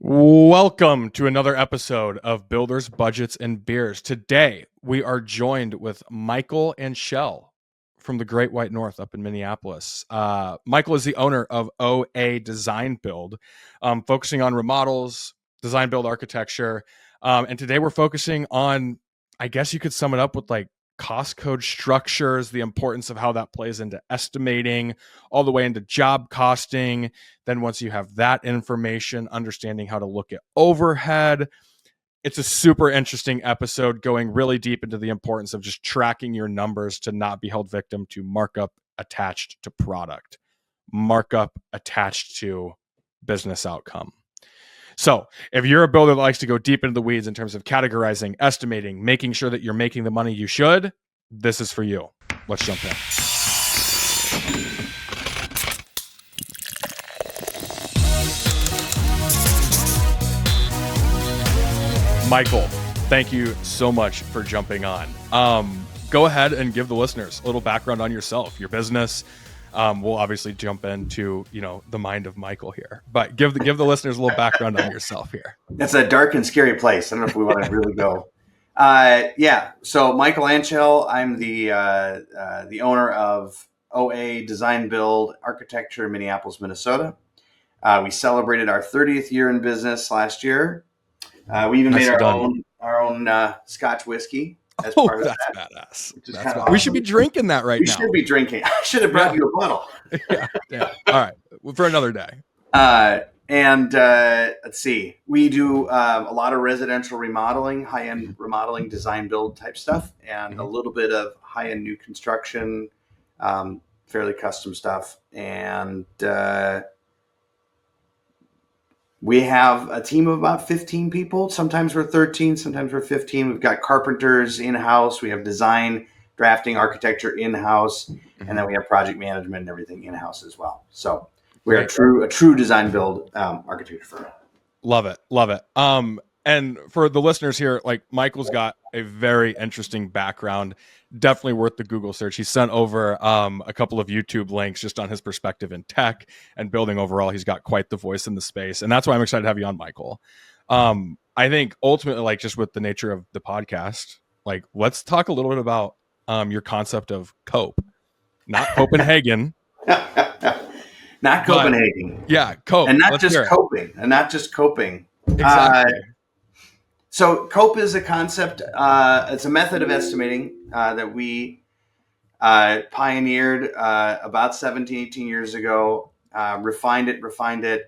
Welcome to another episode of Builders, Budgets, and Beers. Today, we are joined with Michael Anschel from the Great White North up in Minneapolis. Michael is the owner of OA Design+Build, focusing on remodels, design-build architecture. And today we're focusing on, I guess you could sum it up with like cost code structures, the importance of how that plays into estimating, all the way into job costing. Then once you have that information, understanding how to look at overhead. It's a super interesting episode going really deep into the importance of just tracking your numbers to not be held victim to markup attached to product, markup attached to business outcome. So if you're a builder that likes to go deep into the weeds in terms of categorizing, estimating, making sure that you're making the money you should, this is for you. Let's jump in. Michael, thank you so much for jumping on. Go ahead and give the listeners a little background on yourself, your business. We'll obviously jump into, the mind of Michael here, but give the listeners a little background on yourself here. That's a dark and scary place. I don't know if we want to really go. So Michael Anschel, I'm the owner of OA Design+Build Architecture in Minneapolis, Minnesota. We celebrated our 30th year in business last year. We even made our own Scotch whiskey. As part of that's that. badass. That's awesome. We should be drinking that right now. We should be drinking. I should have brought you a bottle. Yeah. All right. For another day. Let's see. We do a lot of residential remodeling, high-end remodeling, design build type stuff, and a little bit of high-end new construction, fairly custom stuff. And we have a team of about 15 people. Sometimes we're 13, sometimes we're 15. We've got carpenters in-house. We have design, drafting, architecture in-house. And then we have project management and everything in-house as well. So we're a true design build architecture firm. Love it. And for the listeners here, like Michael's got a very interesting background. Definitely worth the Google search. He sent over a couple of YouTube links just on his perspective in tech and building overall. He's got quite the voice in the space. And that's why I'm excited to have you on, Michael. I think ultimately, like just with the nature of the podcast, like let's talk a little bit about your concept of cope, not Copenhagen. Not Copenhagen. Cope. And not just coping. Exactly. So COPE is a concept. It's a method of estimating that we pioneered about 17, 18 years ago, refined it,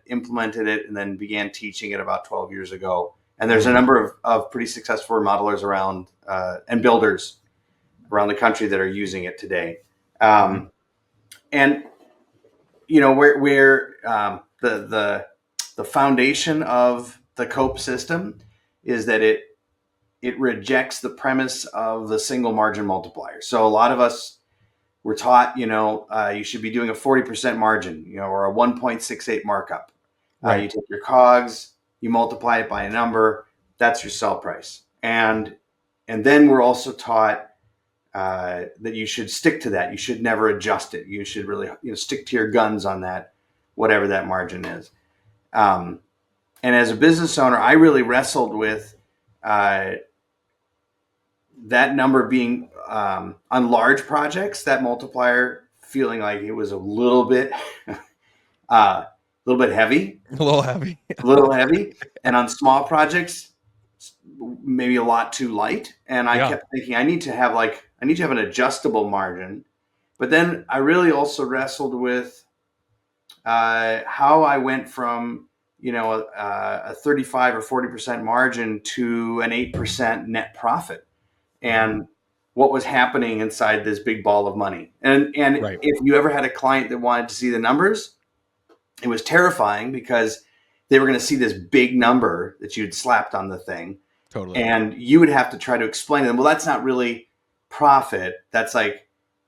implemented it, and then began teaching it about 12 years ago. And there's a number of pretty successful remodelers around and builders around the country that are using it today. And where the foundation of the COPE system is that it rejects the premise of the single margin multiplier. So a lot of us were taught, you should be doing a 40% margin, or a 1.68 markup. Right. You take your COGS, you multiply it by a number, that's your sell price. And then we're also taught that you should stick to that. You should never adjust it. You should really stick to your guns on that, whatever that margin is. And as a business owner, I really wrestled with that number being on large projects, that multiplier feeling like it was a little bit heavy. A little heavy. And on small projects, maybe a lot too light. And I kept thinking I need to have an adjustable margin. But then I really also wrestled with how I went from a 35 or 40% margin to an 8% net profit, and what was happening inside this big ball of money. And right. If you ever had a client that wanted to see the numbers, it was terrifying because they were going to see this big number that you'd slapped on the thing. Totally. And you would have to try to explain to them, well, that's not really profit. That's like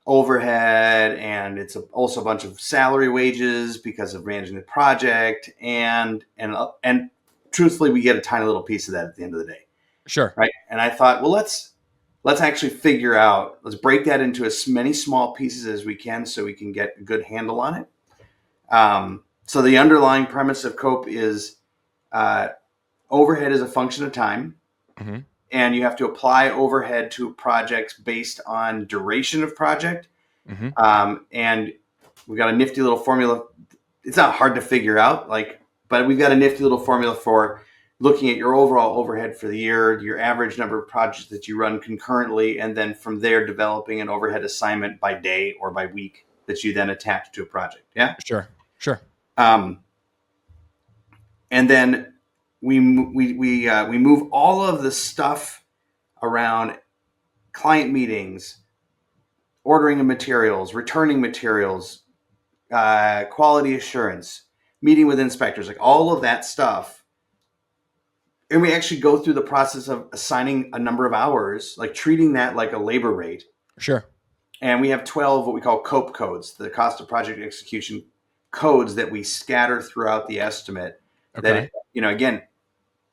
overhead, and it's also a bunch of salary wages because of managing the project, and truthfully, we get a tiny little piece of that at the end of the day. Sure. Right. And I thought, well, let's actually let's break that into as many small pieces as we can so we can get a good handle on it. So the underlying premise of COPE is overhead is a function of time, Mm-hmm. and you have to apply overhead to projects based on duration of project. Mm-hmm. And we've got a nifty little formula. It's not hard to figure out, but we've got a nifty little formula for looking at your overall overhead for the year, your average number of projects that you run concurrently, and then from there developing an overhead assignment by day or by week that you then attach to a project. Yeah. Sure. And then we move all of the stuff around client meetings, ordering of materials, returning materials, quality assurance, meeting with inspectors, like all of that stuff. And we actually go through the process of assigning a number of hours, like treating that like a labor rate. Sure. And we have 12 what we call COPE codes, the cost of project execution codes that we scatter throughout the estimate. Okay. That again,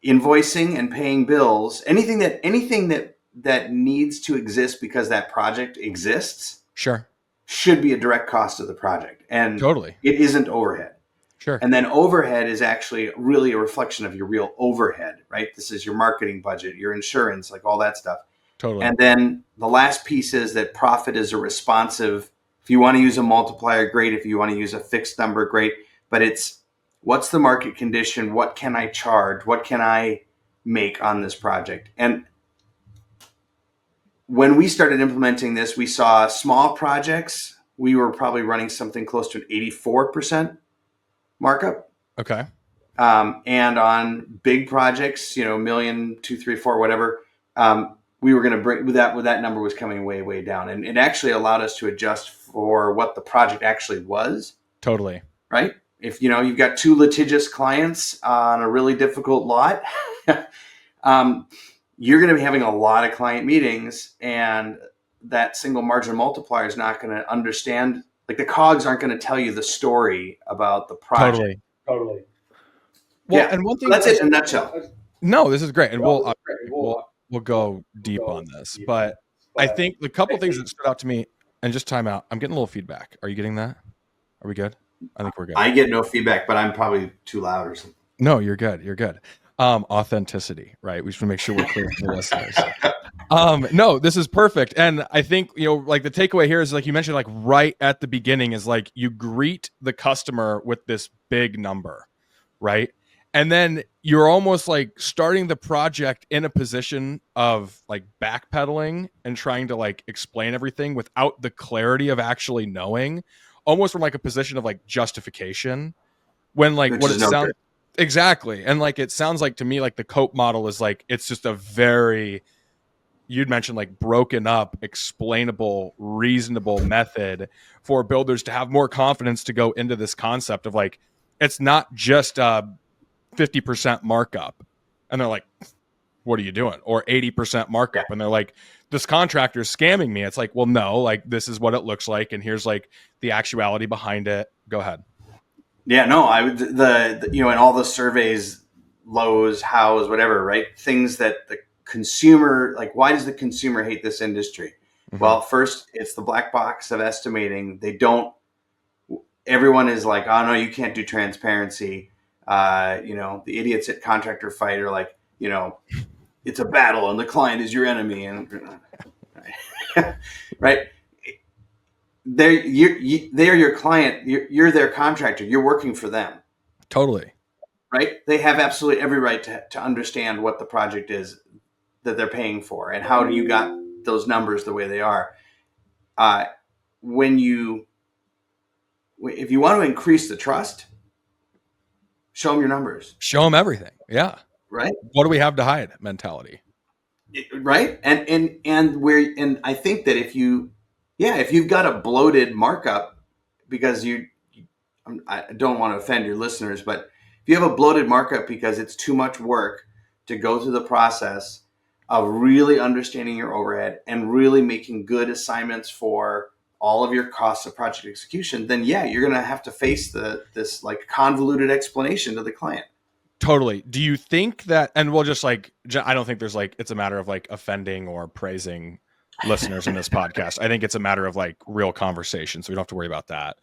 invoicing and paying bills, anything that needs to exist because that project exists, Sure. should be a direct cost of the project, and Totally. it isn't overhead. Sure. And then overhead is actually really a reflection of your real overhead, right? This is your marketing budget, your insurance, like all that stuff. Totally. And then the last piece is that profit is a responsive. If you want to use a multiplier, great. If you want to use a fixed number, great. But it's what's the market condition? What can I charge? What can I make on this project? And when we started implementing this, we saw small projects. We were probably running something close to an 84% markup. Okay. And on big projects, million, 2, 3, 4, whatever, we were going to bring that number was coming way, way down. And it actually allowed us to adjust for what the project actually was. Totally. Right. If, you've got 2 litigious clients on a really difficult lot, you're going to be having a lot of client meetings, and that single margin multiplier is not going to understand. Like the cogs aren't going to tell you the story about the project. Totally. Well, and one thing that's it in a nutshell. No, this is great, and we'll go deep on this. But I think the couple things that stood out to me, and just time out. I'm getting a little feedback. Are you getting that? Are we good? I think we're good. I get no feedback, but I'm probably too loud or something. No, you're good. You're good. Authenticity, right? We should make sure we're clear for the listeners. No, this is perfect. And I think, like the takeaway here is like you mentioned, like right at the beginning is like you greet the customer with this big number, right? And then you're almost like starting the project in a position of like backpedaling and trying to like explain everything without the clarity of actually knowing, almost from like a position of like justification, when like what it sounds exactly. And like it sounds like to me like the COPE model is like it's just a very, you'd mentioned like broken up, explainable, reasonable method for builders to have more confidence to go into this concept of like it's not just 50% markup and they're like, what are you doing? Or 80% markup and they're like, this contractor is scamming me. It's like, well, no, like this is what it looks like, and here's like the actuality behind it. Go ahead. Yeah, no, I would in all the surveys, Lowe's, House, whatever, right? Things that the consumer, like, why does the consumer hate this industry? Mm-hmm. Well, first, it's the black box of estimating. Everyone is like, oh no, you can't do transparency. The idiots at Contractor Fight are like, it's a battle and the client is your enemy, and right. They are your client. You're their contractor. You're working for them. Totally. Right? They have absolutely every right to understand what the project is that they're paying for and how you got those numbers the way they are. If you want to increase the trust, show them your numbers. Show them everything. Yeah. Right. What do we have to hide mentality? Right. And I think that if you've got a bloated markup, because I don't want to offend your listeners, but if you have a bloated markup because it's too much work to go through the process of really understanding your overhead and really making good assignments for all of your costs of project execution, then you're going to have to face this like convoluted explanation to the client. Totally. Do you think that, and we'll just like, I don't think there's like, it's a matter of like offending or praising listeners in this podcast. I think it's a matter of like real conversation. So we don't have to worry about that.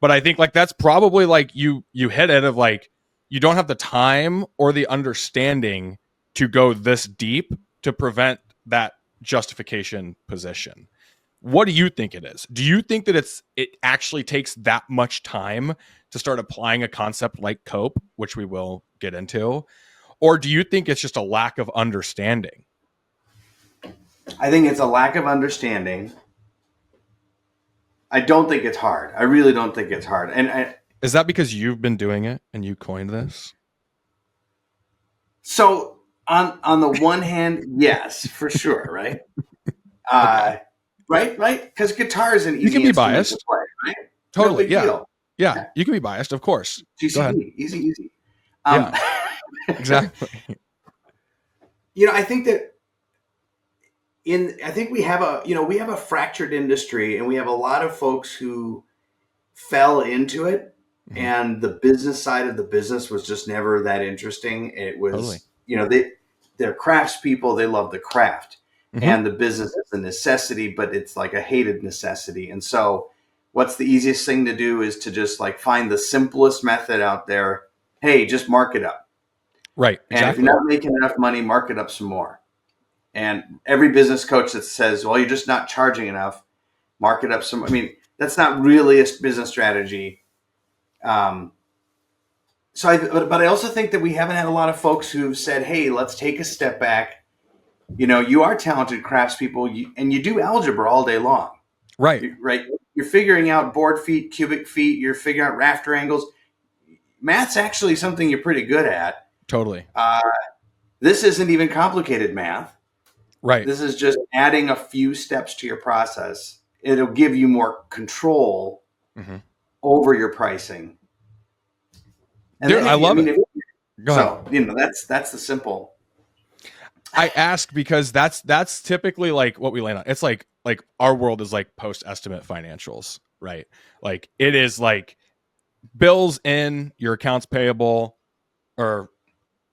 But I think like, that's probably like you hit it of like, you don't have the time or the understanding to go this deep to prevent that justification position. What do you think it is? Do you think that it actually takes that much time to start applying a concept like COPE, which we will get into? Or do you think it's just a lack of understanding? I think it's a lack of understanding. I don't think it's hard. I really don't think it's hard. And is that because you've been doing it and you coined this? So on the one hand, yes, for sure, right? Okay. Right? Because guitar is an easy you can be instrument biased. to play, right? Totally. No big deal. Yeah, you can be biased, of course. GCD, easy. Yeah, exactly. I think that I think we have a fractured industry, and we have a lot of folks who fell into it, and the business side of the business was just never that interesting. It was, they're craftspeople. They love the craft, and the business is a necessity, but it's like a hated necessity. And so what's the easiest thing to do is to just like find the simplest method out there. Hey, just mark it up. Right. And exactly. if you're not making enough money, mark it up some more. And every business coach that says, well, you're just not charging enough, mark it up some. I mean, that's not really a business strategy. But I also think that we haven't had a lot of folks who've said, hey, let's take a step back. You are talented craftspeople, and you do algebra all day long. Right. Right. You're figuring out board feet, cubic feet. You're figuring out rafter angles. Math's actually something you're pretty good at. Totally. This isn't even complicated math. Right. This is just adding a few steps to your process. It'll give you more control over your pricing. And dude, I love it. So, that's the simple. I ask because that's typically like what we land on. It's like our world is like post-estimate financials, right? Like it is like bills in, your accounts payable, or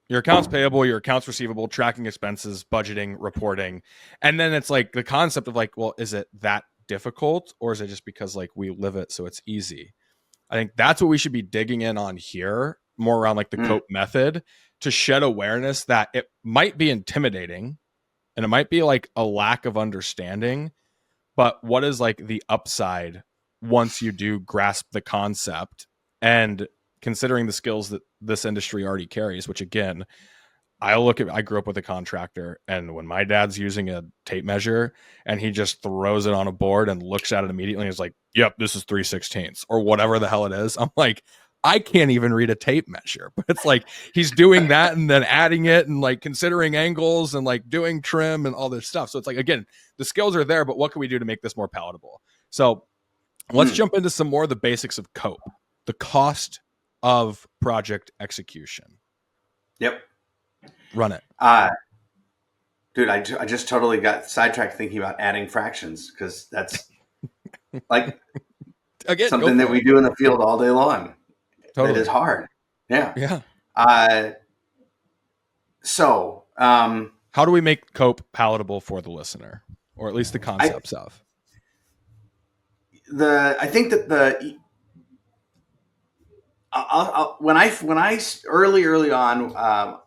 your accounts payable, your accounts receivable, tracking expenses, budgeting, reporting. And then it's like the concept of like, well, is it that difficult, or is it just because like we live it so it's easy? I think that's what we should be digging in on here, more around like the COPE method, to shed awareness that it might be intimidating and it might be like a lack of understanding, but what is like the upside once you do grasp the concept, and considering the skills that this industry already carries, which again, I grew up with a contractor, and when my dad's using a tape measure and he just throws it on a board and looks at it immediately and is like, yep, this is 3/16 or whatever the hell it is. I'm like, I can't even read a tape measure, but it's like, he's doing that and then adding it and like considering angles and like doing trim and all this stuff. So it's like, again, the skills are there, but what can we do to make this more palatable? So let's jump into some more of the basics of COPE, the cost of project execution. Yep. Run it. Dude, I just totally got sidetracked thinking about adding fractions, because that's like again, something that we do in the field all day long. Totally. It is hard. Yeah. Yeah. So how do we make COPE palatable for the listener, or at least the concepts of? I think that when I early on,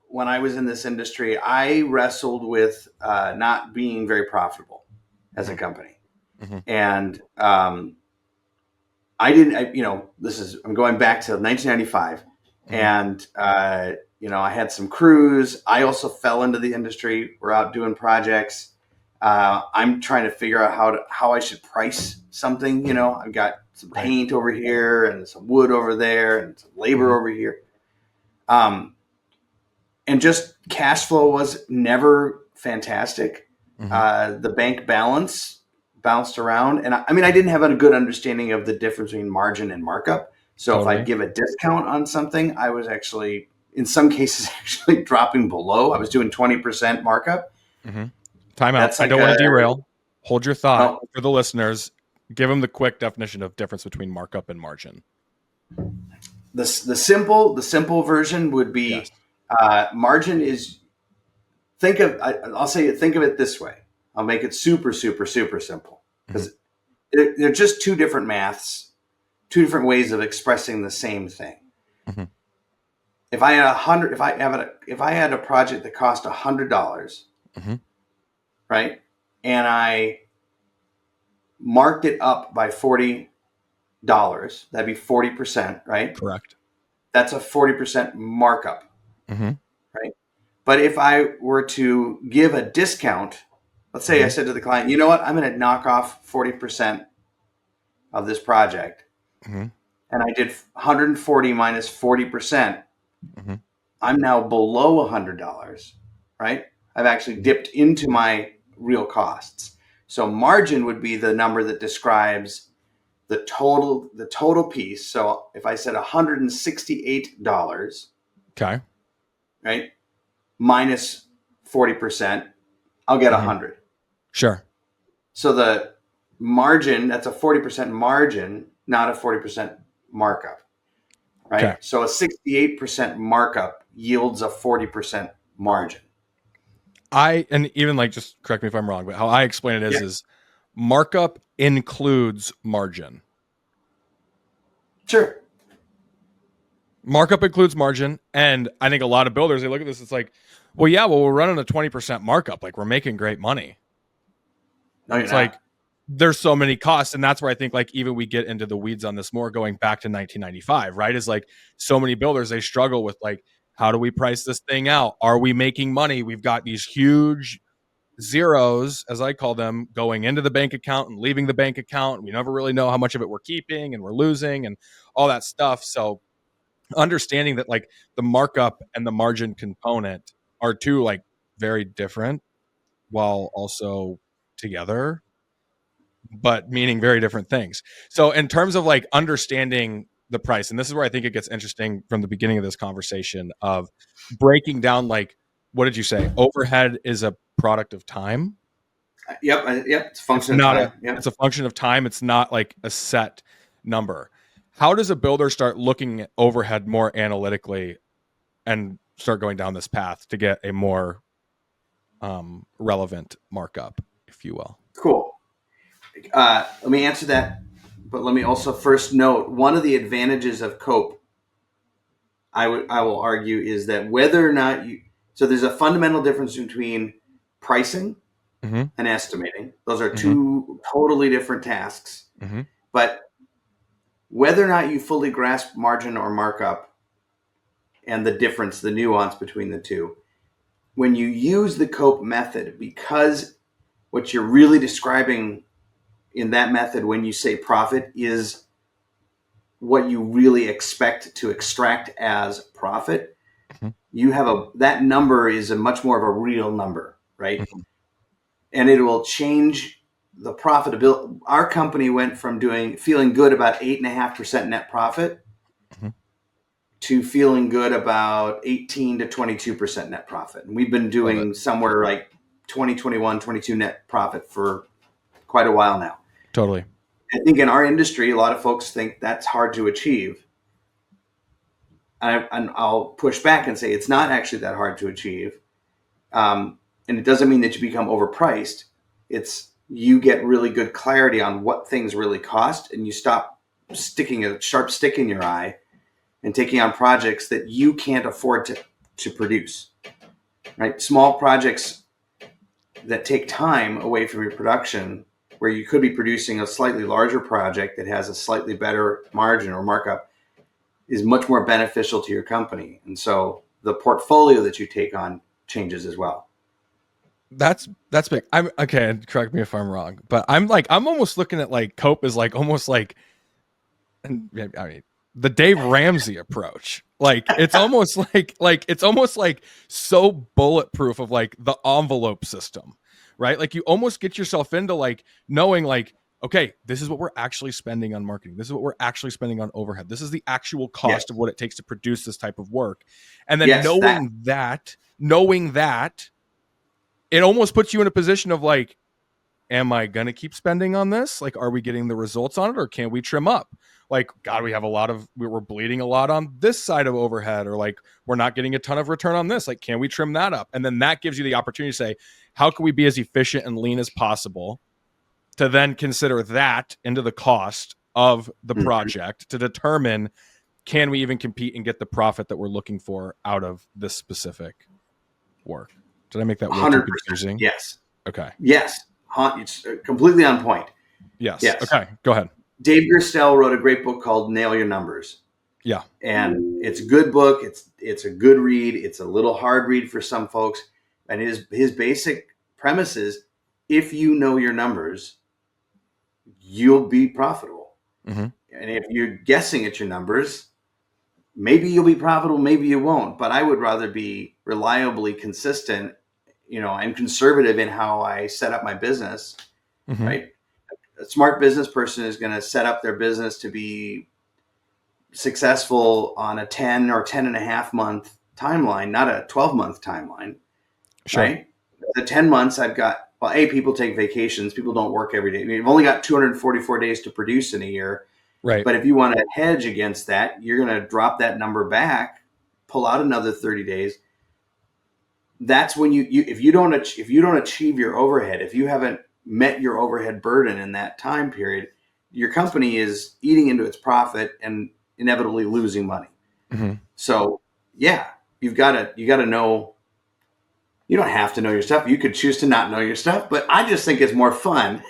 when I was in this industry, I wrestled with not being very profitable as a company. And I didn't, I'm going back to 1995, and I had some crews. I also fell into the industry. We're out doing projects. I'm trying to figure out how I should price something. I've got some paint over here and some wood over there and some labor over here. And just cash flow was never fantastic. The bank balance bounced around. And I didn't have a good understanding of the difference between margin and markup. So if I give a discount on something, I was actually, in some cases, actually dropping below. I was doing 20% markup. Time out. I don't want to derail. Hold your thought for the listeners. Give them the quick definition of difference between markup and margin. The simple version would be margin is, think of it this way. I'll make it super, super, super simple, because they're just two different maths, two different ways of expressing the same thing. if I had if I had a project that cost $100, Mm-hmm. right, and I marked it up by $40, that'd be 40%, right? Correct. That's a 40% markup, Mm-hmm. right? But if I were to give a discount, let's say I Mm-hmm. said to the client, you know what, I'm going to knock off 40% of this project, Mm-hmm. and I did 140 minus 40%, Mm-hmm. I'm now below $100, right? I've actually dipped into my real costs. So margin would be the number that describes the total piece. So if I said $168, Okay. right, minus 40%, I'll get Mm-hmm. 100. Sure. So the margin, that's a 40% margin, not a 40% markup, Okay. right? So a 68% markup yields a 40% margin. And even like, just correct me if I'm wrong, but how I explain it Yeah. is markup includes margin. Sure. Markup includes margin. And I think a lot of builders, they look at this, it's like, well, yeah, well, we're running a 20% markup. Like, we're making great money. No, you're It's like, not. there's so many costs. And that's where I think, like, even we get into the weeds on this more going back to 1995, right? Is like, so many builders, they struggle with, like, how do we price this thing out? Are we making money? We've got these huge zeros, as I call them, going into the bank account and leaving the bank account. We never really know how much of it we're keeping and we're losing and all that stuff. So understanding that, like, the markup and the margin component are two, like, very different while also together, but meaning very different things. So in terms of, like, understanding the price, and this is where I think it gets interesting from the beginning of this conversation of breaking down, like, what did you say? Overhead is a product of time. Yep. Yep. It's a It's function of not time. Yep. it's a function of time. It's not like a set number. How does a builder start looking at overhead more analytically and start going down this path to get a more relevant markup, if you will? Cool. Let me answer that, but let me also first note one of the advantages of COPE. I will argue is that whether or not you so there's a fundamental difference between pricing Mm-hmm. and estimating. Those are Mm-hmm. two totally different tasks. Mm-hmm. But whether or not you fully grasp margin or markup and the difference, the nuance between the two, when you use the COPE method, because what you're really describing in that method when you say profit is what you really expect to extract as profit, Mm-hmm. you have that number is a much more of a real number, right? Mm-hmm. And it will change the profitability. Our company went from feeling good about 8.5% net profit Mm-hmm. to feeling good about 18 to 22% net profit. And we've been Love it. doing somewhere like 20, 21, 22 net profit for quite a while now. Totally. I think in our industry, a lot of folks think that's hard to achieve. And I'll push back and say it's not actually that hard to achieve. And it doesn't mean that you become overpriced. It's you get really good clarity on what things really cost, and you stop sticking a sharp stick in your eye and taking on projects that you can't afford to produce. Right? Small projects that take time away from your production, where you could be producing a slightly larger project that has a slightly better margin or markup, is much more beneficial to your company. And so the portfolio that you take on changes as well. That's big. I'm okay. Correct me if I'm wrong, but I'm almost looking at, like, COPE is like almost like, and I mean, the Dave Ramsey approach. Like, it's almost like it's almost like so bulletproof of, like, the envelope system, right? Like, you almost get yourself into, like, knowing, like, okay, this is what we're actually spending on marketing. This is what we're actually spending on overhead. This is the actual Yes. cost of what it takes to produce this type of work. And then Yes, that. knowing that, it almost puts you in a position of, like, am I going to keep spending on this? Like, are we getting the results on it, or can we trim up? Like, God, we're bleeding a lot on this side of overhead, or, like, we're not getting a ton of return on this. Like, can we trim that up? And then that gives you the opportunity to say, how can we be as efficient and lean as possible, to then consider that into the cost of the project to determine can we even compete and get the profit that we're looking for out of this specific work? Did I make that way too 100%. confusing? Yes. Okay. Yes. It's completely on point. Yes. Yes. Okay. Go ahead. Dave Gerstel wrote a great book called Nail Your Numbers. Yeah. And it's a good book. It's a good read. It's a little hard read for some folks. And his basic premise is, if you know your numbers, you'll be profitable. Mm-hmm. And if you're guessing at your numbers, maybe you'll be profitable, maybe you won't. But I would rather be reliably consistent, and conservative in how I set up my business, Mm-hmm. right? A smart business person is going to set up their business to be successful on a 10 or 10 and a half month timeline, not a 12-month timeline, Sure. right? The 10 months I've got, people take vacations. People don't work every day. I mean, you've only got 244 days to produce in a year. Right. But if you want to hedge against that, you're going to drop that number back, pull out another 30 days. That's when if you don't achieve your overhead, if you haven't met your overhead burden in that time period, your company is eating into its profit and inevitably losing money. Mm-hmm. So yeah, you got to know. You don't have to know your stuff. You could choose to not know your stuff, but I just think it's more fun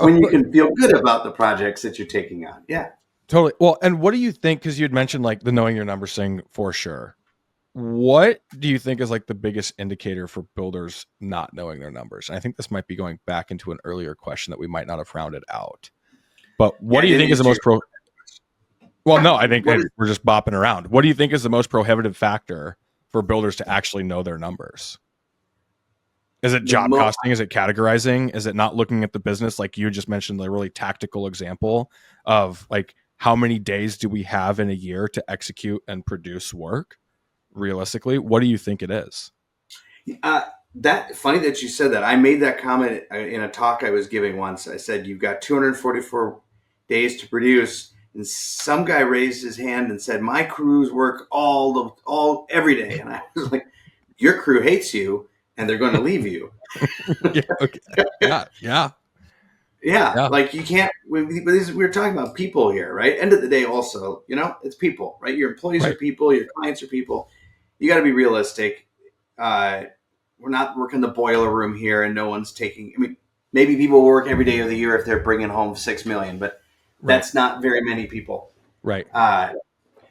when you can feel good about the projects that you're taking on. Yeah, totally. Well, and what do you think? Because you had mentioned like the knowing your numbers thing for sure. What do you think is like the biggest indicator for builders not knowing their numbers? And I think this might be going back into an earlier question that we might not have rounded out. But what do you think is the most Well, no, I think we're just bopping around. What do you think is the most prohibitive factor for builders to actually know their numbers? Is it job costing? Is it categorizing? Is it not looking at the business? Like you just mentioned, the really tactical example of like, how many days do we have in a year to execute and produce work? Realistically, what do you think it is? That funny that you said that. I made that comment in a talk I was giving once. I said, you've got 244 days to produce. And some guy raised his hand and said, my crews work every day. And I was like, your crew hates you and they're going to leave you. Yeah, okay. Yeah. Like you can't, we're talking about people here, right? End of the day also, it's people, right? Your employees are people, your clients are people. You got to be realistic. We're not working the boiler room here and no one's taking, maybe people work every day of the year if they're bringing home 6 million, but that's not very many people. Right.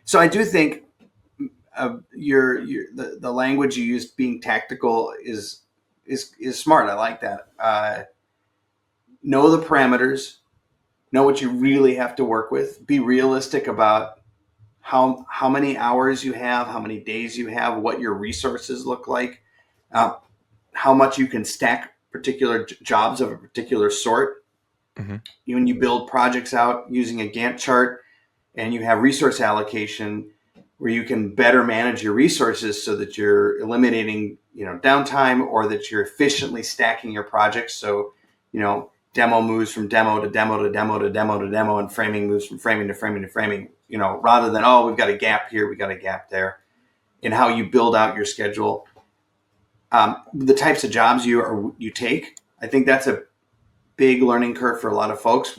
So I do think the language you use, being tactical, is smart. I like that. Know the parameters, know what you really have to work with, be realistic about how many hours you have, how many days you have, what your resources look like, how much you can stack particular jobs of a particular sort. Mm-hmm. When you build projects out using a Gantt chart and you have resource allocation where you can better manage your resources so that you're eliminating, downtime, or that you're efficiently stacking your projects. So, demo moves from demo to demo to demo to demo to demo, and framing moves from framing to framing to framing, rather than, we've got a gap here, we got a gap there, in how you build out your schedule. The types of jobs you take, I think that's a big learning curve for a lot of folks,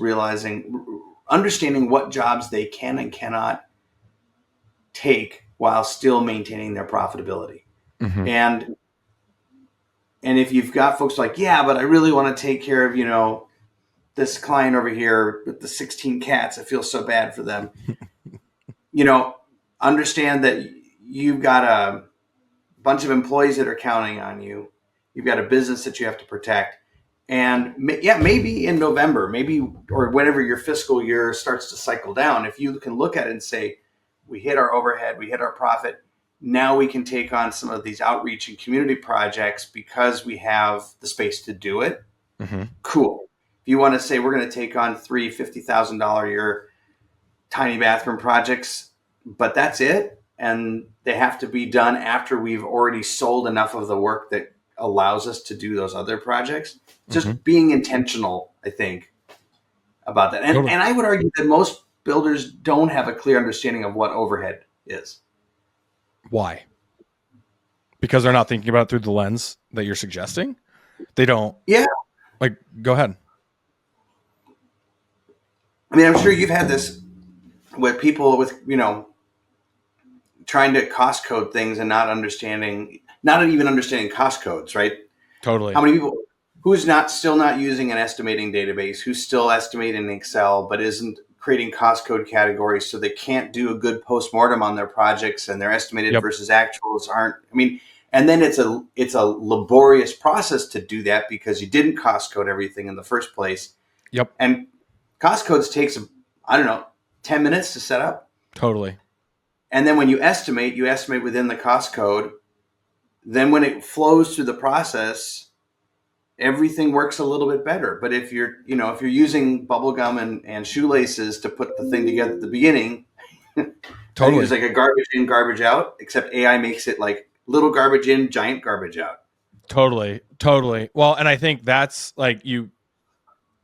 understanding what jobs they can and cannot take while still maintaining their profitability. Mm-hmm. And if you've got folks like, but I really want to take care of, this client over here with the 16 cats, I feel so bad for them. Understand that you've got a bunch of employees that are counting on you. You've got a business that you have to protect. And maybe in November, or whenever your fiscal year starts to cycle down, if you can look at it and say, we hit our overhead, we hit our profit, now we can take on some of these outreach and community projects because we have the space to do it. Mm-hmm. Cool. If you want to say we're going to take on 3 $50,000 a year tiny bathroom projects, but that's it, and they have to be done after we've already sold enough of the work that allows us to do those other projects. Just being intentional, I think, about that. And I would argue that most builders don't have a clear understanding of what overhead is. Why? Because they're not thinking about it through the lens that you're suggesting? They don't. Yeah. Go ahead. I'm sure you've had this with people with, trying to cost code things and not even understanding cost codes, right? Totally. How many people who's still not using an estimating database, who's still estimating in Excel, but isn't creating cost code categories, so they can't do a good postmortem on their projects, and their estimated Yep. versus actuals aren't. And then it's a laborious process to do that because you didn't cost code everything in the first place. Yep. And cost codes takes, I don't know, 10 minutes to set up. Totally. And then when you estimate within the cost code. Then when it flows through the process, everything works a little bit better. But if you're using bubblegum and shoelaces to put the thing together at the beginning, I think Totally. it's like a garbage in, garbage out, except AI makes it like little garbage in, giant garbage out. Totally. Totally. Well, and I think that's like even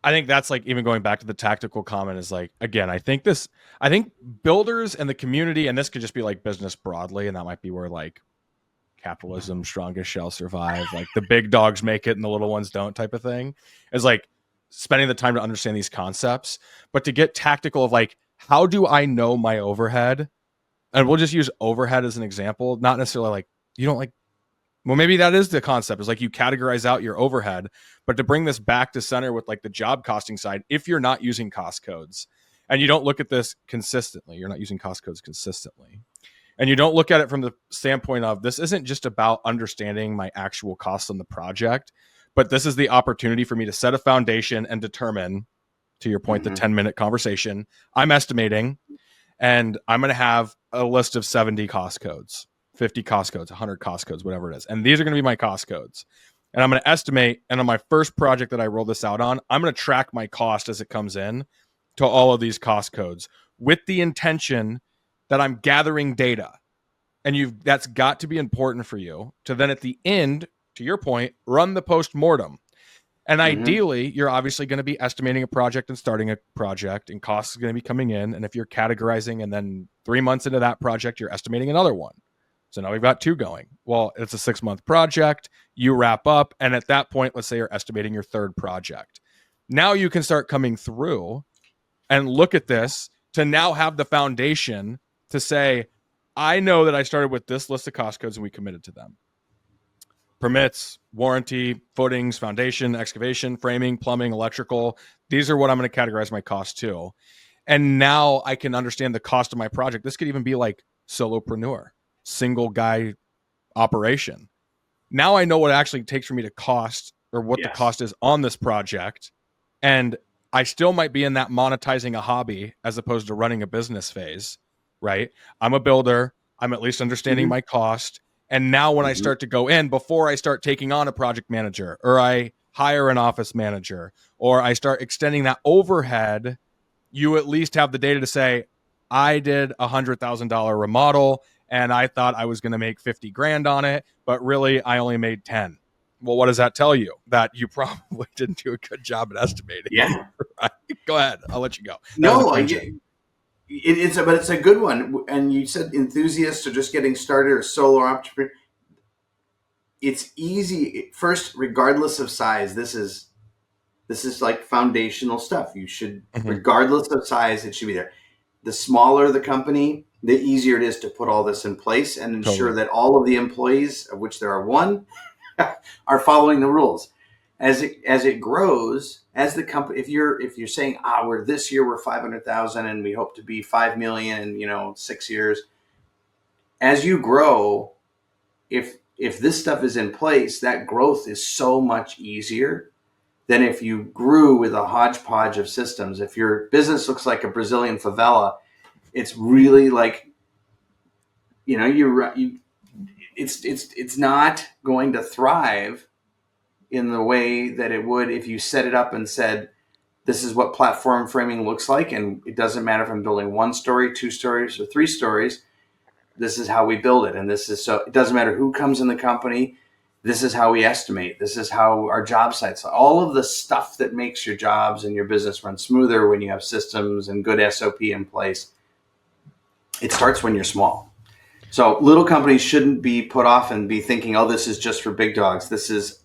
going back to the tactical comment is like, again, I think builders and the community, and this could just be like business broadly, and that might be where like capitalism strongest shall survive, like the big dogs make it and the little ones don't type of thing, is like spending the time to understand these concepts, but to get tactical of like, how do I know my overhead? And we'll just use overhead as an example, not necessarily like you don't like, well, maybe that is the concept, is like you categorize out your overhead, but to bring this back to center with like the job costing side, if you're not using cost codes and you don't look at this consistently, you're not using cost codes consistently, and you don't look at it from the standpoint of this isn't just about understanding my actual costs on the project, but this is the opportunity for me to set a foundation and determine, to your point, the 10-minute conversation, I'm estimating, and I'm going to have a list of 70 cost codes, 50 cost codes, 100 cost codes, whatever it is. And these are going to be my cost codes. And I'm going to estimate. And on my first project that I roll this out on, I'm going to track my cost as it comes in to all of these cost codes with the intention that I'm gathering data. And that's got to be important for you to then at the end, to your point, run the post-mortem. And ideally, you're obviously going to be estimating a project and starting a project, and costs is going to be coming in. And if you're categorizing, and then 3 months into that project, you're estimating another one. So now we've got two going. Well, it's a 6-month project. You wrap up. And at that point, let's say you're estimating your third project. Now you can start coming through and look at this to now have the foundation to say, I know that I started with this list of cost codes and we committed to them. Permits, warranty, footings, foundation, excavation, framing, plumbing, electrical. These are what I'm going to categorize my cost to. And now I can understand the cost of my project. This could even be like solopreneur, single guy operation. Now I know what it actually takes for me to cost, or what the cost is on this project. And I still might be in that monetizing a hobby as opposed to running a business phase, right? I'm a builder. I'm at least understanding my cost. And now when I start to go in, before I start taking on a project manager, or I hire an office manager, or I start extending that overhead, you at least have the data to say, I did $100,000 remodel and I thought I was going to make 50 grand on it, but really I only made 10. Well, what does that tell you? That you probably didn't do a good job at estimating. Yeah. Right? Go ahead. I'll let you go. It's a good one. And you said enthusiasts or just getting started or solo entrepreneur. It's easy. First, regardless of size, this is like foundational stuff. You should, regardless of size, it should be there. The smaller the company, the easier it is to put all this in place and ensure that all of the employees, of which there are one, are following the rules. As it grows, as the company, if you're saying, this year we're 500,000 and we hope to be 5 million in 6 years. As you grow, if this stuff is in place, that growth is so much easier than if you grew with a hodgepodge of systems. If your business looks like a Brazilian favela, it's really like, it's not going to thrive in the way that it would if you set it up and said, this is what platform framing looks like. And it doesn't matter if I'm building 1 story, 2 stories, or 3 stories. This is how we build it. And it doesn't matter who comes in the company. This is how we estimate. This is how our job sites, all of the stuff that makes your jobs and your business run smoother when you have systems and good SOP in place. It starts when you're small. So little companies shouldn't be put off and be thinking, this is just for big dogs. This is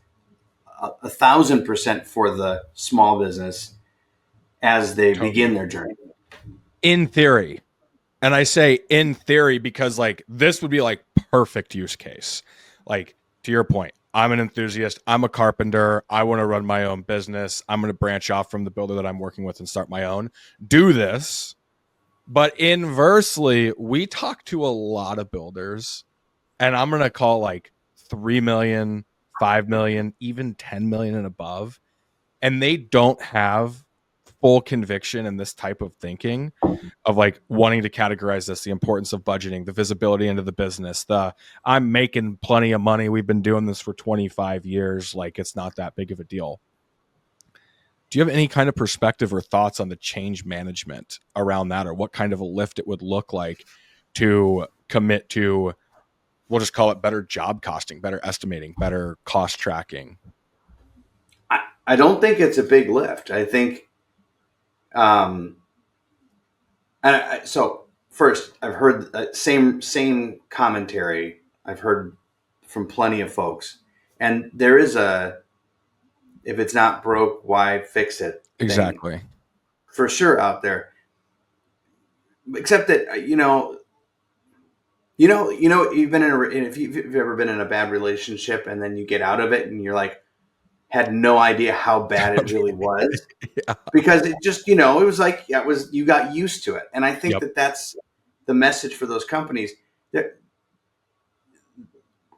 1,000% for the small business as they begin their journey. In theory. And I say in theory because like this would be like perfect use case. Like to your point, I'm an enthusiast. I'm a carpenter. I want to run my own business. I'm going to branch off from the builder that I'm working with and start my own. Do this. But inversely, we talk to a lot of builders, and I'm going to call like 3 million, 5 million, even 10 million and above. And they don't have full conviction in this type of thinking of like wanting to categorize this, the importance of budgeting, the visibility into the business, the I'm making plenty of money. We've been doing this for 25 years. Like it's not that big of a deal. Do you have any kind of perspective or thoughts on the change management around that, or what kind of a lift it would look like to commit to, we'll just call it better job costing, better estimating, better cost tracking? I don't think it's a big lift. I think, so first, I've heard same commentary I've heard from plenty of folks, and there is a if it's not broke, why fix it thing Exactly. for sure out there. Except that you've been if you've ever been in a bad relationship and then you get out of it and you're like had no idea how bad it really was Yeah. because it just it was like you got used to it, and I think Yep. that's the message for those companies that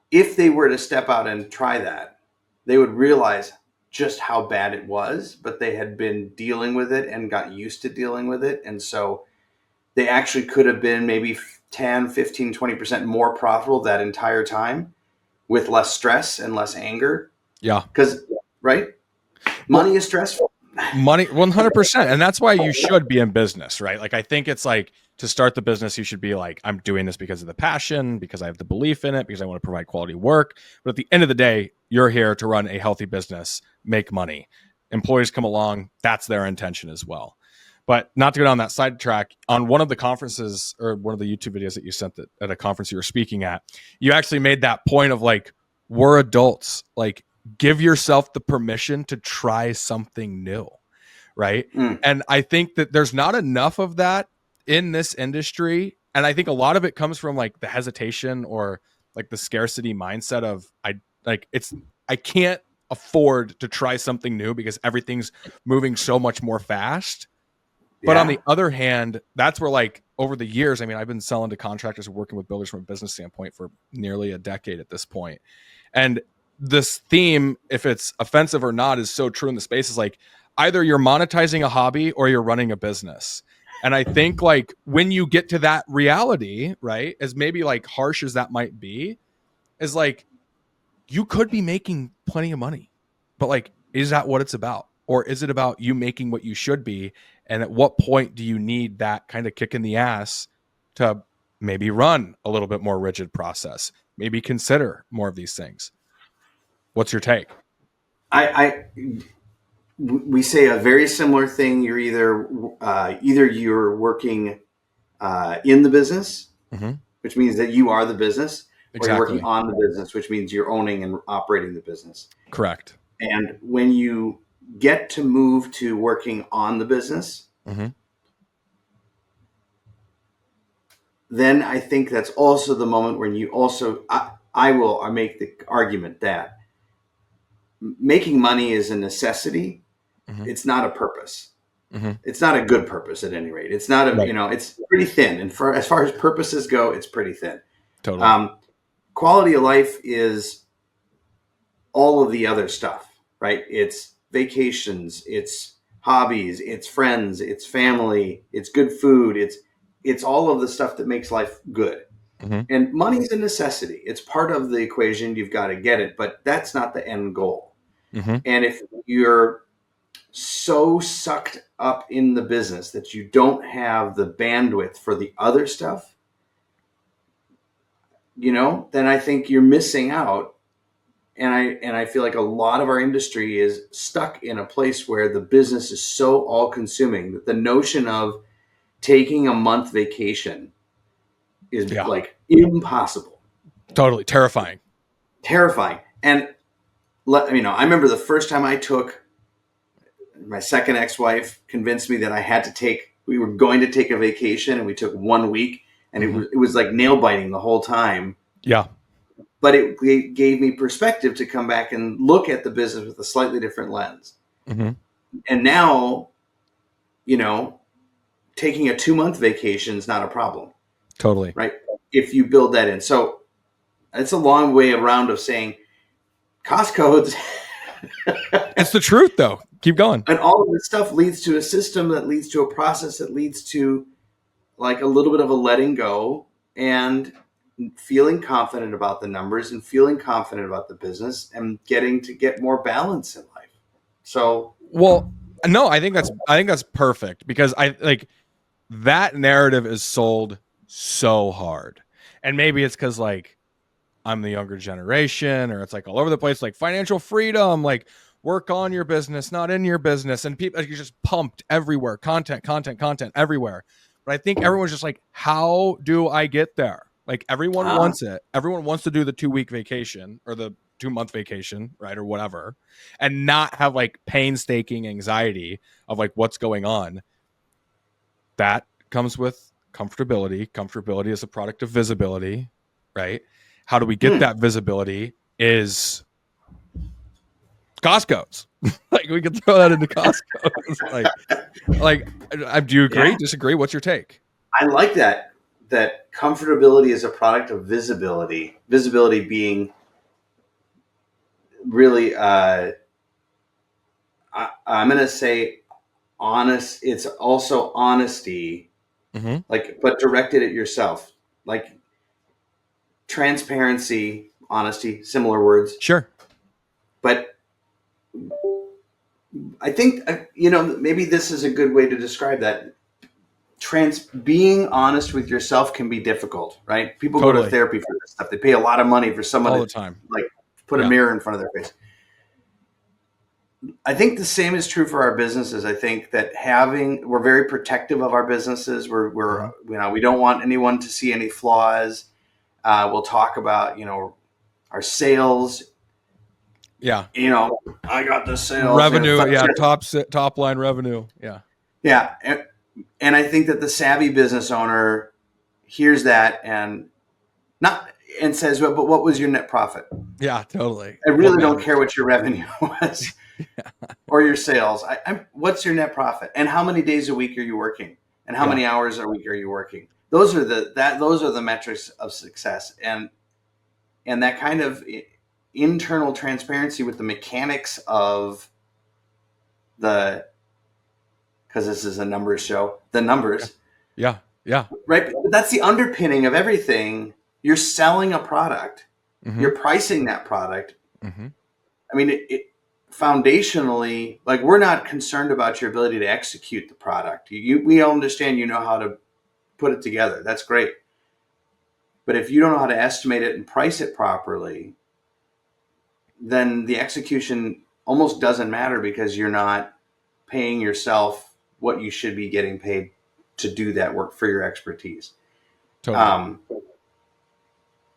if they were to step out and try that, they would realize just how bad it was, but they had been dealing with it and got used to dealing with it, and so they actually could have been maybe 10, 15, 20% more profitable that entire time with less stress and less anger. Yeah. Because, right? Money is stressful. Money, 100%. And that's why you should be in business, right? Like, I think it's like to start the business, you should be like, I'm doing this because of the passion, because I have the belief in it, because I want to provide quality work. But at the end of the day, you're here to run a healthy business, make money. Employees come along, that's their intention as well. But not to go down that sidetrack, on one of the conferences or one of the YouTube videos that you sent at a conference you were speaking at, you actually made that point of like, we're adults, like give yourself the permission to try something new, right? And I think that there's not enough of that in this industry. And I think a lot of it comes from like the hesitation or like the scarcity mindset of I can't afford to try something new because everything's moving so much more fast. But on the other hand, that's where like over the years, I mean, I've been selling to contractors and working with builders from a business standpoint for nearly a decade at this point. And this theme, if it's offensive or not, is so true in the space, is like either you're monetizing a hobby or you're running a business. And I think like when you get to that reality, right, as maybe like harsh as that might be, is like you could be making plenty of money, but like, is that what it's about? Or is it about you making what you should be? And at what point do you need that kind of kick in the ass to maybe run a little bit more rigid process? Maybe consider more of these things. What's your take? We say a very similar thing. You're either you're working in the business, which means that you are the business, or you're working on the business, which means you're owning and operating the business. Correct. And when you get to move to working on the business, then I think that's also the moment when you also, I make the argument that making money is a necessity. It's not a purpose. It's not a good purpose at any rate. It's not it's pretty thin. And as far as purposes go, it's pretty thin. Totally. Quality of life is all of the other stuff, right? It's vacations, it's hobbies, it's friends, it's family, it's good food. It's all of the stuff that makes life good. And money is a necessity. It's part of the equation. You've got to get it, but that's not the end goal. And if you're so sucked up in the business that you don't have the bandwidth for the other stuff, then I think you're missing out. And I feel like a lot of our industry is stuck in a place where the business is so all consuming that the notion of taking a month vacation is like impossible. Totally terrifying. And I remember the first time I took, my second ex-wife convinced me that I had to take we were going to take a vacation and we took 1 week, and it was like nail biting the whole time. Yeah. But it gave me perspective to come back and look at the business with a slightly different lens. And now, taking a 2-month vacation is not a problem. Totally. Right? If you build that in. So it's a long way around of saying cost codes. It's the truth, though. Keep going. And all of this stuff leads to a system that leads to a process that leads to like a little bit of a letting go and feeling confident about the numbers and feeling confident about the business and getting to get more balance in life. So, well, no, I think that's perfect, because I like that narrative is sold so hard. And maybe it's because like I'm the younger generation, or it's like all over the place, like financial freedom, like work on your business, not in your business. And people, you're just pumped everywhere, content everywhere. But I think everyone's just like, how do I get there? Like everyone wants it. Everyone wants to do the 2-week vacation or the 2-month vacation, right? Or whatever, and not have like painstaking anxiety of like what's going on. That comes with comfortability. Comfortability is a product of visibility, right? How do we get that visibility is cost codes. Like we can throw that into cost codes. like, do you agree? Disagree? What's your take? I like that comfortability is a product of visibility. Visibility being really, I'm going to say honest. It's also honesty, like, but directed at yourself, like transparency, honesty, similar words. Sure. But I think, maybe this is a good way to describe that. Being honest with yourself can be difficult, right? People go to therapy for this stuff. They pay a lot of money for someone all the time, like put a mirror in front of their face. I think the same is true for our businesses. I think that we're very protective of our businesses. We don't want anyone to see any flaws. We'll talk about, our sales. Yeah. I got the sales revenue. Yeah. Top line revenue. Yeah. Yeah. And I think that the savvy business owner hears that and says, well, but what was your net profit? Yeah, totally. I really don't care what your revenue was or your sales. What's your net profit? And how many days a week are you working? And how many hours a week are you working? Those are the metrics of success. And that kind of internal transparency with the mechanics of because this is a numbers show, the numbers. Yeah. Right. But that's the underpinning of everything. You're selling a product. You're pricing that product. I mean, foundationally, like, we're not concerned about your ability to execute the product. We understand you know how to put it together. That's great. But if you don't know how to estimate it and price it properly, then the execution almost doesn't matter, because you're not paying yourself what you should be getting paid to do that work for your expertise. Totally.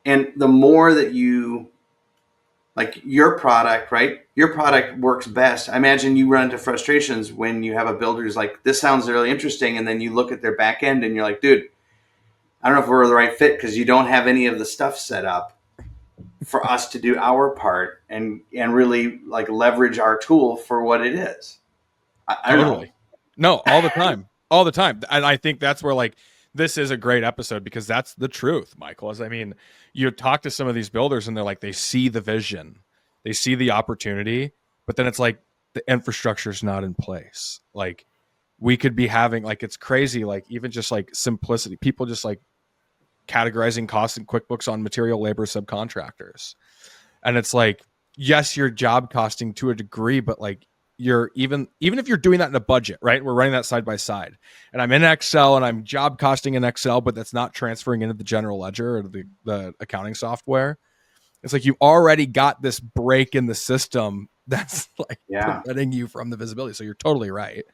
And the more that you like your product, right? Your product works best. I imagine you run into frustrations when you have a builder who's like, this sounds really interesting. And then you look at their back end and you're like, dude, I don't know if we're the right fit, because you don't have any of the stuff set up for us to do our part and really like leverage our tool for what it is. I don't know. No, all the time. All the time. And I think that's where like this is a great episode, because that's the truth, Michael. I mean, you talk to some of these builders and they're like, they see the vision, they see the opportunity, but then it's like the infrastructure is not in place. Like we could be having, like, it's crazy. Like even just like simplicity, people just like categorizing costs in QuickBooks on material, labor, subcontractors. And it's like, yes, you're job costing to a degree, but like you're even if you're doing that in a budget, right? We're running that side by side, and I'm in Excel and I'm job costing in Excel, but that's not transferring into the general ledger or the accounting software. It's like you've already got this break in the system that's like preventing you from the visibility. So you're totally right.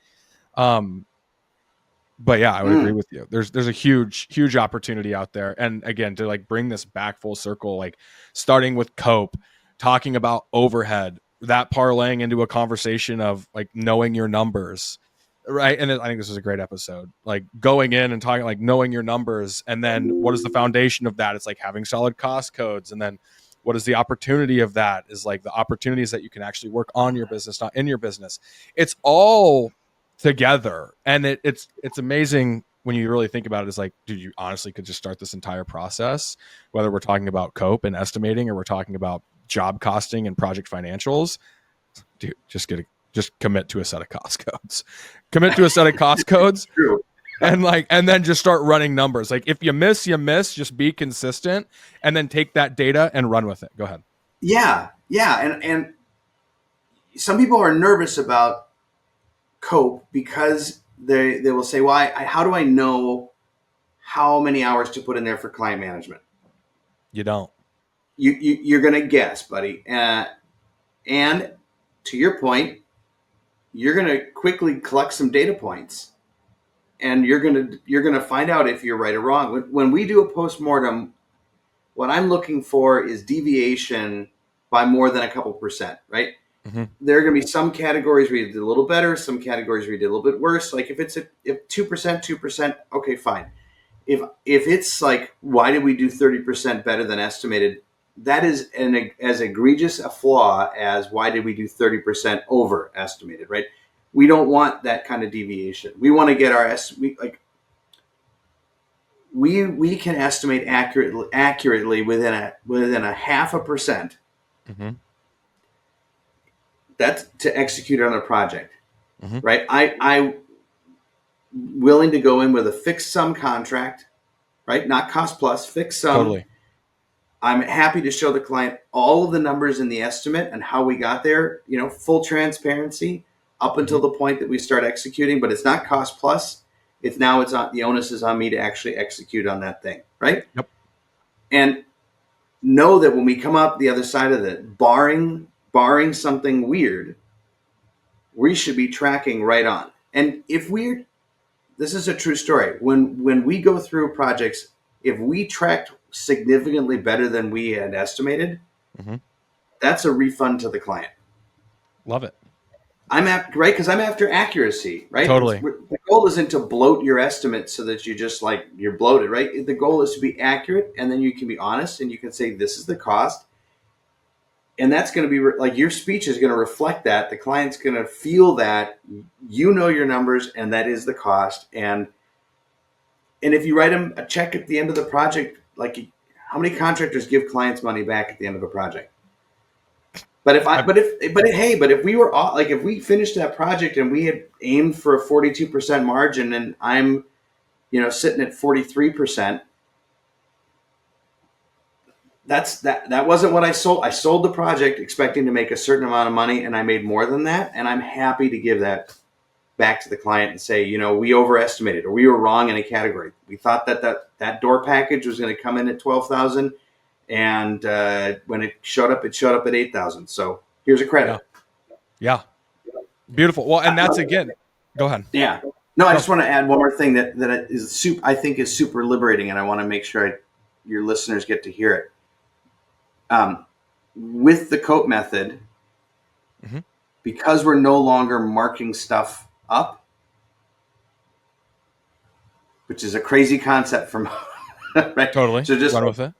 But yeah, I would agree with you. There's a huge opportunity out there. And again, to like bring this back full circle, like starting with COPE, talking about overhead, that parlaying into a conversation of like knowing your numbers, right. And I think this is a great episode, like going in and talking, like knowing your numbers, and then what is the foundation of that? It's like having solid cost codes. And then what is the opportunity of that? Is like the opportunities that you can actually work on your business, not in your business. It's all together. And it's amazing when you really think about it. Is like, dude, you honestly could just start this entire process, whether we're talking about cope and estimating, or we're talking about job costing and project financials. Dude, just commit to a set of cost codes. Commit to a set of cost codes. True. And then just start running numbers. Like if you miss, you miss. Just be consistent, and then take that data and run with it. Go ahead. Yeah, and some people are nervous about cope because they will say, "Well, how do I know how many hours to put in there for client management?" You don't. You're going to guess, buddy. And to your point, you're going to quickly collect some data points, and you're going to find out if you're right or wrong. When we do a postmortem, what I'm looking for is deviation by more than a couple percent, right? Mm-hmm. There are going to be some categories where you did a little better, some categories where you did a little bit worse. Like if 2%, okay, fine. If it's like, why did we do 30% better than estimated? That is as egregious a flaw as why did we do 30% overestimated, right? We don't want that kind of deviation. We want to get our we can estimate accurately within a 0.5%. Mm-hmm. That's to execute on a project, Mm-hmm. right? I willing to go in with a fixed sum contract, right? Not cost plus, fixed sum. Totally. I'm happy to show the client all of the numbers in the estimate and how we got there, full transparency up until the point that we start executing, but it's not cost plus. It's on the onus is on me to actually execute on that thing, right? Yep. And know that when we come up the other side of it, barring something weird, we should be tracking right on. And this is a true story. When we go through projects, if we tracked significantly better than we had estimated, that's a refund to the client. Love it. Right, because I'm after accuracy, right? Totally. The goal isn't to bloat your estimate so that you just you're bloated, right? The goal is to be accurate, and then you can be honest and you can say, this is the cost. And that's going to be your speech is going to reflect that. The client's going to feel that your numbers and that is the cost. And if you write them a check at the end of the project, how many contractors give clients money back at the end of a project? But if we were if we finished that project and we had aimed for a 42% margin and I'm, sitting at 43%, that wasn't what I sold. I sold the project expecting to make a certain amount of money, and I made more than that. And I'm happy to give that back to the client and say, we overestimated or we were wrong in a category. We thought that door package was going to come in at 12,000, and when it showed up at 8,000. So here's a credit. Yeah. Beautiful. Well, and that's again. Go ahead. Yeah. No, I just want to add one more thing that I think is super liberating, and I want to make sure your listeners get to hear it. With the COPE method, because we're no longer marking stuff up, which is a crazy concept from right. Totally. So just run with it.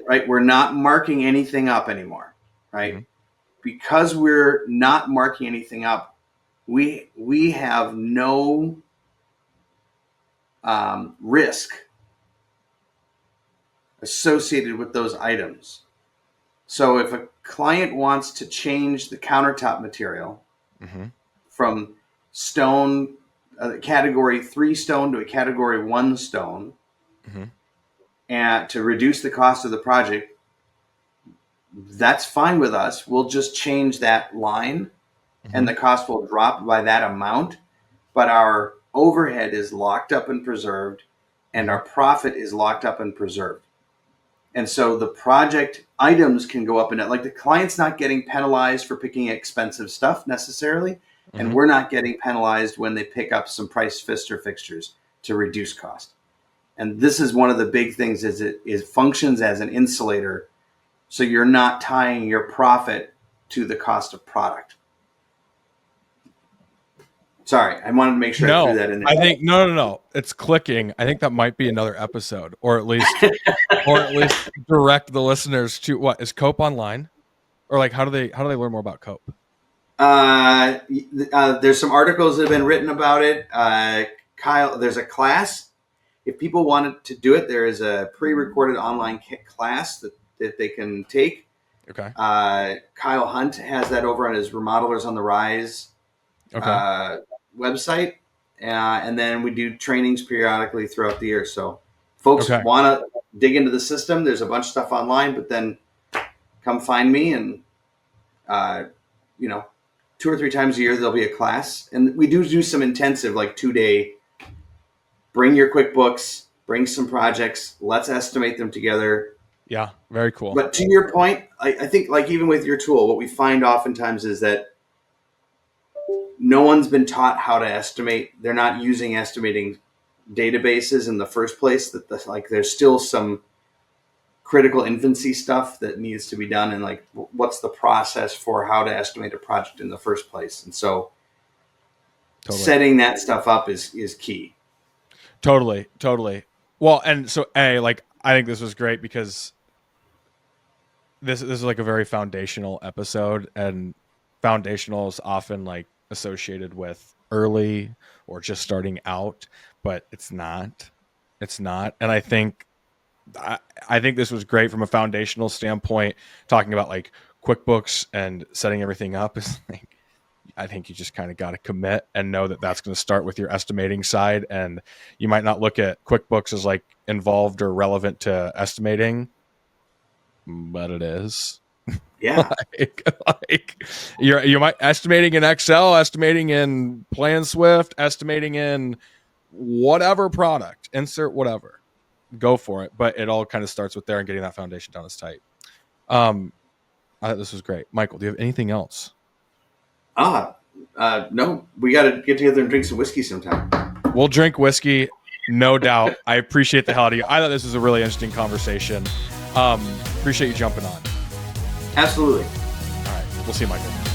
Right. We're not marking anything up anymore, right? Because we're not marking anything up, we have no risk associated with those items. So if a client wants to change the countertop material from stone, category 3 stone to a category 1 stone, and to reduce the cost of the project, that's fine with us. We'll just change that line and the cost will drop by that amount, but our overhead is locked up and preserved and our profit is locked up and preserved. And so the project items can go up and down. Like the client's not getting penalized for picking expensive stuff necessarily, and we're not getting penalized when they pick up some price fixtures to reduce cost. And this is one of the big things is it functions as an insulator, so you're not tying your profit to the cost of product. Sorry, I wanted to make sure I threw that in there. I think no. It's clicking. I think that might be another episode, or at least direct the listeners to what is Cope online, or like how do they learn more about Cope? There's some articles that have been written about it. Kyle, there's a class. If people wanted to do it, there is a pre-recorded online class that they can take. Okay. Kyle Hunt has that over on his Remodelers on the Rise website. And then we do trainings periodically throughout the year. So folks want to dig into the system. There's a bunch of stuff online, but then come find me and, 2 or 3 times a year, there'll be a class. And we do some intensive, like 2-day, bring your QuickBooks, bring some projects, let's estimate them together. Yeah, very cool. But to your point, I think like even with your tool, what we find oftentimes is that no one's been taught how to estimate. They're not using estimating databases in the first place. There's still some critical infancy stuff that needs to be done, and like what's the process for how to estimate a project in the first place. And so setting that stuff up is key. Totally. Well, and so I think this was great because this is like a very foundational episode, and foundational is often like associated with early or just starting out, but it's not. And I think this was great from a foundational standpoint, talking about like QuickBooks and setting everything up. Is like, I think you just kind of got to commit and know that that's going to start with your estimating side. And you might not look at QuickBooks as like involved or relevant to estimating, but it is. Yeah. like you might estimating in Excel, estimating in Plan Swift, estimating in whatever product, insert whatever, go for it. But it all kind of starts with there and getting that foundation down is tight. I thought this was great. Michael, do you have anything else? No, we got to get together and drink some whiskey sometime. We'll drink whiskey, no doubt. I appreciate the hell out of you. I thought this was a really interesting conversation. Appreciate you jumping on. Absolutely. All right. We'll see you, Michael.